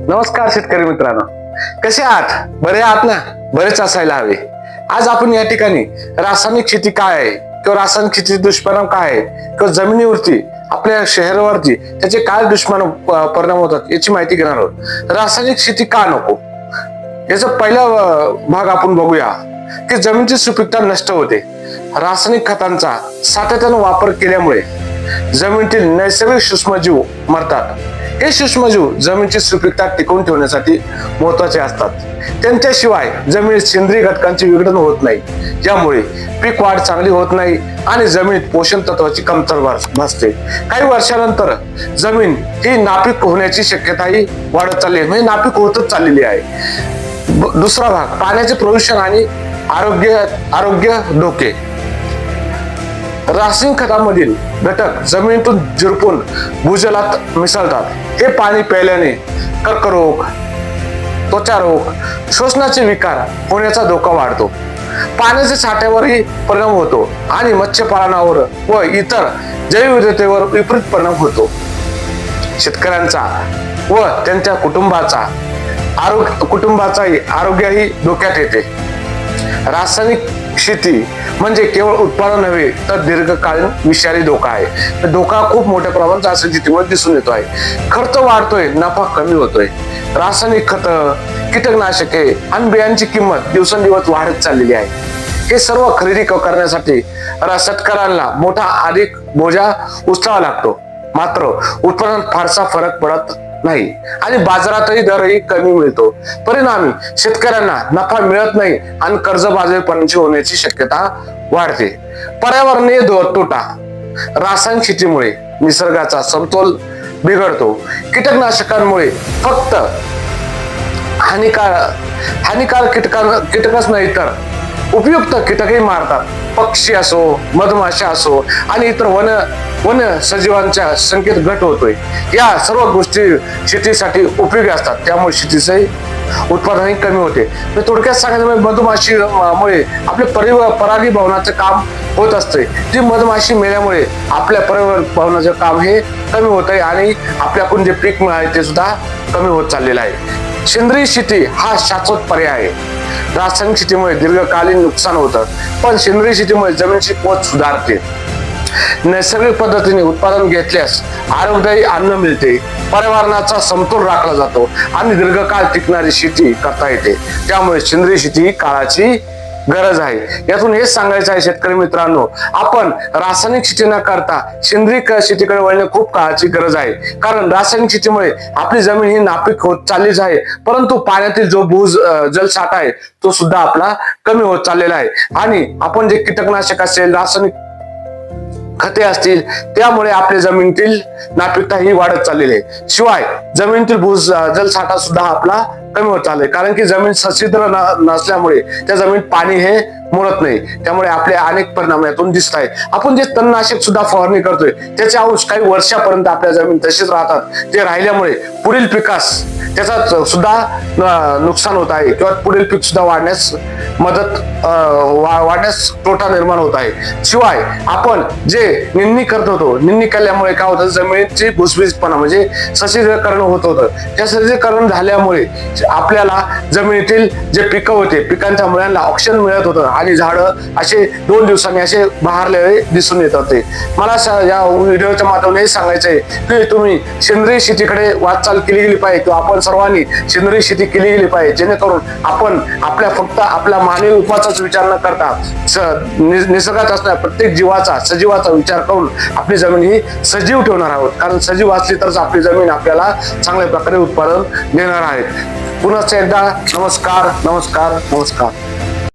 नमस्कार शेतकरी मित्रांनो, कसे आहात? बरे आहात ना? बरेच असायला हवे. आज आपण या ठिकाणी रासायनिक शेती काय आहे किंवा रासायनिक शेतीचे दुष्परिणाम काय आहे किंवा जमिनीवरती आपल्या शहरावरती त्याचे काय परिणाम होतात याची माहिती घेणार आहोत. रासायनिक शेती का नको याचा पहिला भाग आपण बघूया की जमिनीची सुपीकता नष्ट होते. रासायनिक खतांचा सातत्याने वापर केल्यामुळे जमिनीतील नैसर्गिक सूक्ष्मजीव मरतात. हे सूक्ष्मजीव जमिनीची सुपीकता टिकवून ठेवण्यासाठी महत्वाचे असतात. त्यांच्याशिवाय जमिनीत सेंद्रिय घटकांचे विघटन होत नाही, ज्यामुळे पीक वाढ चांगली होत नाही आणि जमिनीत पोषण तत्वाची कमतरता भासते. काही वर्षानंतर जमीन ही नापीक होण्याची शक्यताही वाढत चालली आहे, म्हणजे नापीक होतच चाललेली आहे. दुसरा भाग, पाण्याचे प्रदूषण आणि आरोग्य धोके. रासायनिक खतामधील घटक जमिनीतून झिरपून भूजलात मिसळतात. हे पाणी प्यायल्याने कर्करोग, त्वचारोग, श्वसनाचे विकार होण्याचा धोका वाढतो. पाण्याच्या साठ्यावरही परिणाम होतो आणि मत्स्यपालनावर व इतर जैवविविधतेवर विपरीत परिणाम होतो. शेतकऱ्यांचा व त्यांच्या कुटुंबाचाही आरोग्यही धोक्यात येते. रासायनिक शेती म्हणजे केवळ उत्पादन नव्हे तर दीर्घकालीन विषारी धोका आहे. धोका खूप मोठ्या प्रमाणात रासायनिक शेतीमध्ये दिसून येतो आहे. खर्च वाढतोय, नफा कमी होतोय. रासायनिक खत, कीटकनाशके आणि बियांची किंमत दिवसेंदिवस वाढत चाललेली आहे. हे सर्व खरेदी करण्यासाठी शेतकऱ्यांना मोठा अधिक बोजा उचलावा लागतो. मात्र उत्पादनात फारसा फरक पडत नाही आणि बाजारातही दरही कमी मिळतो. परिणामी शेतकऱ्यांना नफा मिळत नाही आणि कर्जबाजारीपणाची होण्याची शक्यता वाढते. पर्यावरणीय तोटा. रासायनिक शेतीमुळे निसर्गाचा समतोल बिघडतो. कीटकनाशकांमुळे फक्त हानिकारक कीटकच नाही तर उपयुक्त कीटकही मारतात. पक्षी असो, मधमाशा असो आणि इतर वन सजीवांच्या संख्येत घट होतोय. या सर्व गोष्टी शेतीसाठी उपयोगी असतात, त्यामुळे शेतीचे उत्पादनही कमी होते. थोडक्यात सांगायचं म्हणजे मधमाशीमुळे आपले परागीभवनाचे काम होत असते. जी मधमाशी मेल्यामुळे आपल्या परागीभवनाचे काम हे कमी होत आहे आणि आपल्याकडून जे पीक मिळाले ते सुद्धा कमी होत चाललेलं आहे. सेंद्रिय शेती हा शाश्वत पर्याय आहे. रासायनिक शेतीमुळे दीर्घकालीन नुकसान होतं, पण सेंद्रिय शेतीमुळे जमिनीची पोत सुधारते. नैसर्गिक पद्धतीने उत्पादन घेतल्यास आरोग्यदायी अन्न मिळते, पर्यावरणाचा समतोल राखला जातो आणि दीर्घकाळ टिकणारी शेती करता येते. त्यामुळे सेंद्रिय शेती ही काळाची गरज आहे. यातून हेच सांगायचं आहे शेतकरी मित्रांनो, आपण रासायनिक शेती न करता सेंद्रिय शेतीकडे वळणे खूप काळाची गरज आहे. कारण रासायनिक शेतीमुळे आपली जमीन ही नापीक होत चाललीच आहे, परंतु पाण्यातील जो जलसाठा आहे तो सुद्धा आपला कमी होत चाललेला आहे. आणि आपण जे कीटकनाशक असेल, रासायनिक खते असतील, त्यामुळे आपल्या जमिनीतील नापीकता ही वाढत चाललेली आहे. शिवाय जमिनीतील जलसाठा सुद्धा आपला कमी होत चाललाय, कारण की जमीन सच्छिद्र नसल्यामुळे त्या जमिनीत पाणी हे मुरत नाही. त्यामुळे आपले अनेक परिणाम यातून दिसत आहे. आपण जे तणनाशक सुद्धा फवारणी करतोय त्याचे अंश काही वर्षापर्यंत आपल्या जमीन तसेच राहतात. ते राहिल्यामुळे पुढील पिकास त्याचा सुद्धा नुकसान होत आहे किंवा पुढील पीक सुद्धा वाढण्यास तोटा निर्माण होत आहे. शिवाय आपण जे निंदणी करत होतो, निंदणी केल्यामुळे काय होतं, जमिनीची भुसभुशीतपणा म्हणजे सशिद्रीकरण होत होतं. त्या सशिद्रीकरण झाल्यामुळे आपल्याला जमिनीतील जे पिकं होते, पिकांच्या मुळांना ऑक्सिजन मिळत होतं आणि झाडं असे 2 दिवसांनी असे बहरलेले दिसून येत होते. मला या व्हिडिओच्या माध्यमातून हे सांगायचं आहे की तुम्ही सेंद्रिय शेतीकडे वाटचाल केली गेली पाहिजे किंवा आपण सर्वांनी सेंद्रिय शेती केली गेली पाहिजे, जेणेकरून आपण फक्त आपल्या मानवी उपवासाचा विचार न करता निसर्गात असणाऱ्या प्रत्येक सजीवाचा विचार करून आपली जमीन ही सजीव ठेवणार आहोत. कारण सजीव असली तरच आपली जमीन आपल्याला चांगल्या प्रकारे उत्पादन देणार आहे. पुन्हा एकदा नमस्कार.